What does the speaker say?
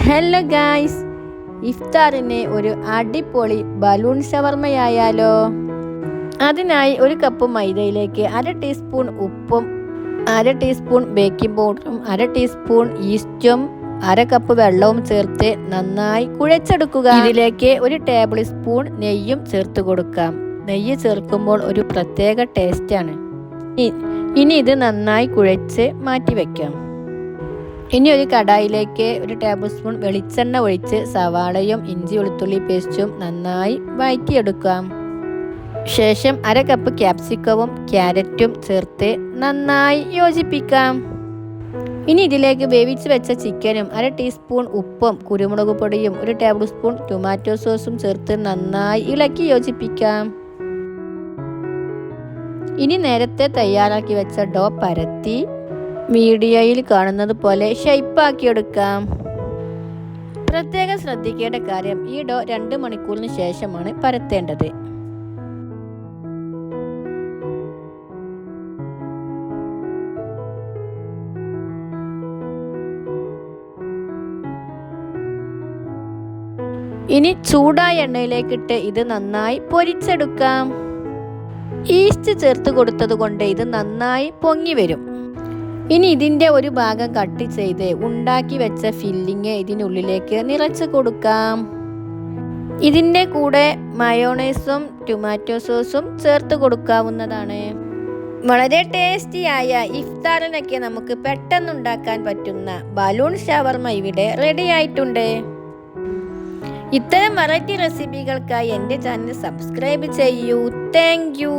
Hello guys, ഇഫ്താറിന് ഒരു അടിപൊളി balloon ഷവർമയായാലോ? അതിനായി ഒരു കപ്പ് മൈദയിലേക്ക് 1/2 ടീസ്പൂൺ ഉപ്പും 1/2 ടീസ്പൂൺ ബേക്കിംഗ് പൗഡറും 1/2 ടീസ്പൂൺ ഈസ്റ്റും 1/2 കപ്പ് വെള്ളവും ചേർത്ത് നന്നായി കുഴച്ചെടുക്കുക. ഇതിലേക്ക് 1 ടേബിൾ സ്പൂൺ നെയ്യും ചേർത്ത് കൊടുക്കാം. നെയ്യ് ചേർക്കുമ്പോൾ ഒരു പ്രത്യേക ടേസ്റ്റാണ്. ഇനി ഇത് നന്നായി കുഴച്ച് മാറ്റി വയ്ക്കാം. ഇനി ഒരു കടായിലേക്ക് 1 ടേബിൾ സ്പൂൺ വെളിച്ചെണ്ണ ഒഴിച്ച് സവാളയും ഇഞ്ചി വെളുത്തുള്ളി പേസ്റ്റും നന്നായി വഴറ്റിയെടുക്കാം. ശേഷം 1/2 കപ്പ് ക്യാപ്സിക്കവും ക്യാരറ്റും ചേർത്ത് നന്നായി യോജിപ്പിക്കാം. ഇനി ഇതിലേക്ക് വേവിച്ച് വെച്ച ചിക്കനും 1/2 ടീസ്പൂൺ ഉപ്പും കുരുമുളക് പൊടിയും 1 ടേബിൾ സ്പൂൺ ടൊമാറ്റോ സോസും ചേർത്ത് നന്നായി ഇളക്കി യോജിപ്പിക്കാം. ഇനി നേരത്തെ തയ്യാറാക്കി വെച്ച ഡോ പരത്തി വീഡിയോയിൽ കാണുന്നത് പോലെ ഷേപ്പാക്കിയെടുക്കാം. പ്രത്യേകം ശ്രദ്ധിക്കേണ്ട കാര്യം, ഈ ഡോ 2 മണിക്കൂറിന് ശേഷമാണ് പരത്തേണ്ടത്. ഇനി ചൂടായ എണ്ണയിലേക്കിട്ട് ഇത് നന്നായി പൊരിച്ചെടുക്കാം. ഈസ്റ്റ് ചേർത്ത് കൊടുത്തത് കൊണ്ട് ഇത് നന്നായി പൊങ്ങി വരും. ഇനി ഇതിൻ്റെ ഒരു ഭാഗം കട്ട് ചെയ്ത് ഉണ്ടാക്കി വെച്ച ഫില്ലിങ് ഇതിനുള്ളിലേക്ക് നിറച്ച് കൊടുക്കാം. ഇതിൻ്റെ കൂടെ മയോണൈസും ടൊമാറ്റോ സോസും ചേർത്ത് കൊടുക്കാവുന്നതാണ്. വളരെ ടേസ്റ്റിയായ ഇഫ്താറിനൊക്കെ നമുക്ക് പെട്ടെന്നുണ്ടാക്കാൻ പറ്റുന്ന ബലൂൺ ഷവർമ ഇവിടെ റെഡി ആയിട്ടുണ്ട്. ഇത്തരം വെറൈറ്റി റെസിപ്പികൾക്കായി എൻ്റെ ചാനൽ സബ്സ്ക്രൈബ് ചെയ്യൂ. Thank you.